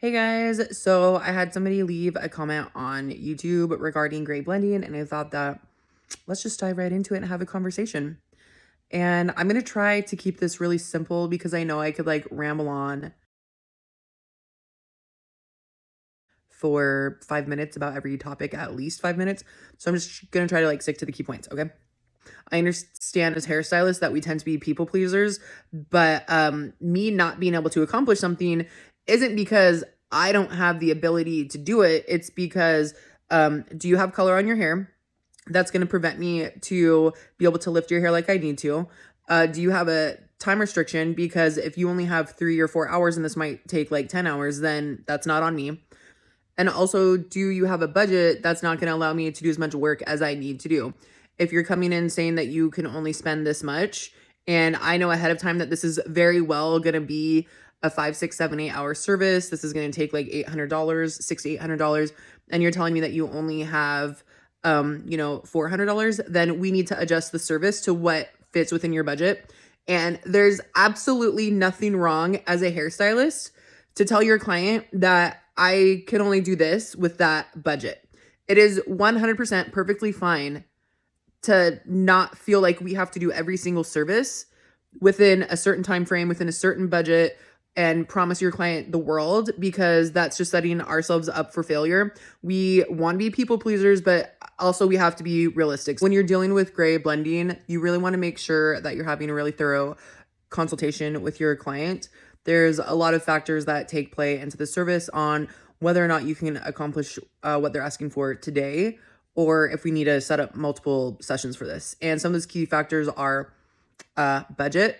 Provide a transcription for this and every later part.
Hey guys, so I had somebody leave a comment on YouTube regarding gray blending, and I thought that let's just dive right into it and have a conversation. And I'm gonna try to keep this really simple because I know I could like ramble on for 5 minutes about every topic, at least 5 minutes. So I'm just gonna try to like stick to the key points, okay? I understand as hairstylists that we tend to be people pleasers, but me not being able to accomplish something isn't because I don't have the ability to do it. It's because do you have color on your hair? That's going to prevent me to be able to lift your hair like I need to. Do you have a time restriction? Because if you only have 3 or 4 hours and this might take like 10 hours, then that's not on me. And also, do you have a budget that's not going to allow me to do as much work as I need to do? If you're coming in saying that you can only spend this much, and I know ahead of time that this is very well going to be a 5, 6, 7, 8 hour service, this is going to take like $800, $600 to $800, and you're telling me that you only have, $400, then we need to adjust the service to what fits within your budget. And there's absolutely nothing wrong as a hairstylist to tell your client that I can only do this with that budget. It is 100% perfectly fine to not feel like we have to do every single service within a certain time frame, within a certain budget, and promise your client the world, because that's just setting ourselves up for failure. We want to be people pleasers, but also we have to be realistic. When you're dealing with gray blending, you really want to make sure that you're having a really thorough consultation with your client. There's a lot of factors that take play into the service on whether or not you can accomplish what they're asking for today, or if we need to set up multiple sessions for this. And some of those key factors are budget.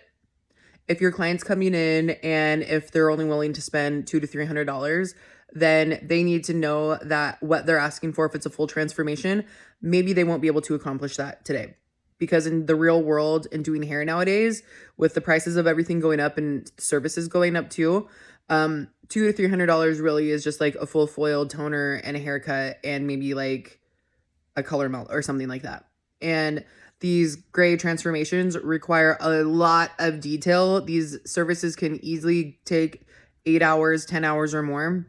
If your client's coming in and if they're only willing to spend $200 to $300, then they need to know that what they're asking for, if it's a full transformation, maybe they won't be able to accomplish that today. Because in the real world and doing hair nowadays, with the prices of everything going up and services going up too, $200 to $300 really is just like a full foiled toner and a haircut and maybe like a color melt or something like that. And these gray transformations require a lot of detail. These services can easily take 8 hours, 10 hours or more.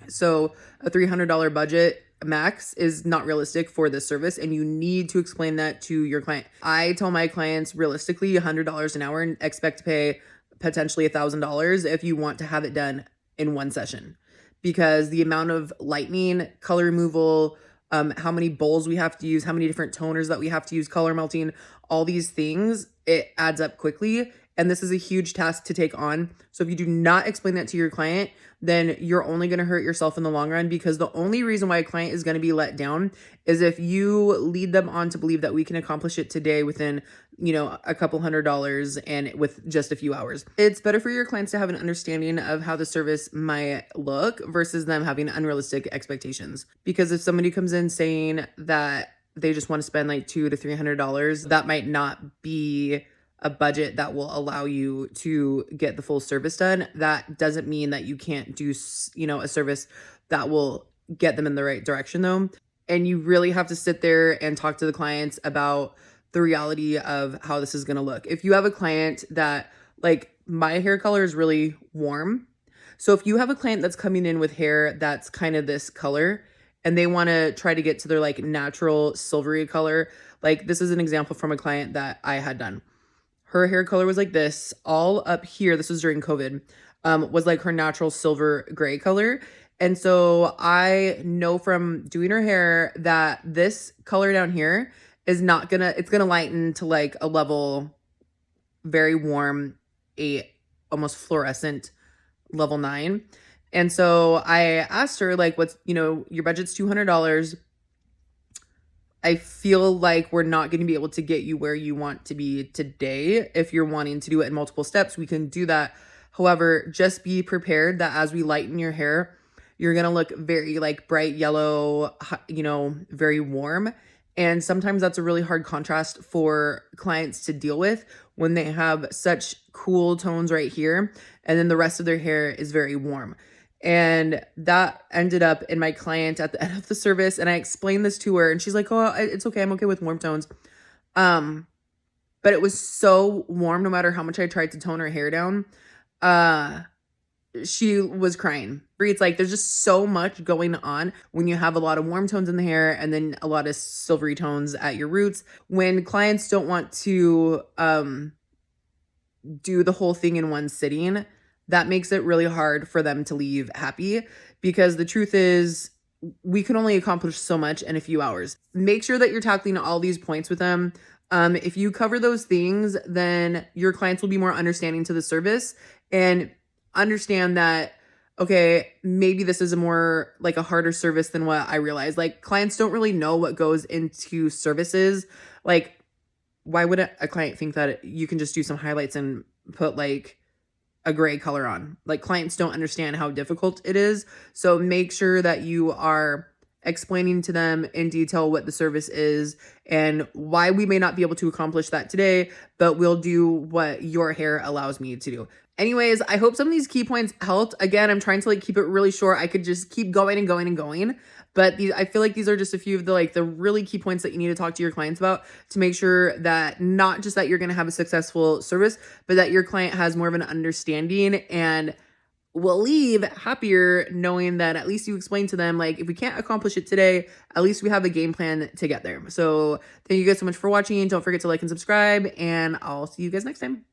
So a $300 budget max is not realistic for this service, and you need to explain that to your client. I tell my clients realistically $100 an hour and expect to pay potentially $1,000 if you want to have it done in one session, because the amount of lightening, color removal, how many bowls we have to use, how many different toners that we have to use, color melting, all these things, it adds up quickly. And this is a huge task to take on. So if you do not explain that to your client, then you're only going to hurt yourself in the long run, because the only reason why a client is going to be let down is if you lead them on to believe that we can accomplish it today within, a couple $100 and with just a few hours. It's better for your clients to have an understanding of how the service might look versus them having unrealistic expectations. Because if somebody comes in saying that they just want to spend like $200 to $300, that might not be a budget that will allow you to get the full service done. That doesn't mean that you can't do, a service that will get them in the right direction though. And you really have to sit there and talk to the clients about the reality of how this is going to look. If you have a client that, like, my hair color is really warm. So if you have a client that's coming in with hair that's kind of this color and they want to try to get to their like natural silvery color, like this is an example from a client that I had done. Her hair color was like this. All up here, this was during COVID, was like her natural silver gray color. And so I know from doing her hair that this color down here is not gonna, it's gonna lighten to like a level very warm, almost fluorescent level 9. And so I asked her, like, what's, your budget's $200. I feel like we're not going to be able to get you where you want to be today. If you're wanting to do it in multiple steps, we can do that. However, just be prepared that as we lighten your hair, you're going to look very like bright yellow, very warm. And sometimes that's a really hard contrast for clients to deal with when they have such cool tones right here, and then the rest of their hair is very warm. And that ended up in my client at the end of the service. And I explained this to her and she's like, oh, it's okay. I'm okay with warm tones. But it was so warm, no matter how much I tried to tone her hair down. she was crying. It's like there's just so much going on when you have a lot of warm tones in the hair and then a lot of silvery tones at your roots. When clients don't want to do the whole thing in one sitting, that makes it really hard for them to leave happy, because the truth is we can only accomplish so much in a few hours. Make sure that you're tackling all these points with them. If you cover those things, then your clients will be more understanding to the service and understand that, okay, maybe this is a more like a harder service than what I realized. Like, clients don't really know what goes into services. Like, why would a client think that you can just do some highlights and put like a gray color on? Like, clients don't understand how difficult it is. So make sure that you are explaining to them in detail what the service is and why we may not be able to accomplish that today, but we'll do what your hair allows me to do. Anyways, I hope some of these key points helped. Again, I'm trying to like keep it really short. I could just keep going and going and going, but I feel like these are just a few of the really key points that you need to talk to your clients about to make sure that not just that you're going to have a successful service, but that your client has more of an understanding and will leave happier knowing that at least you explained to them, like, if we can't accomplish it today, at least we have a game plan to get there. So thank you guys so much for watching. Don't forget to like and subscribe, and I'll see you guys next time.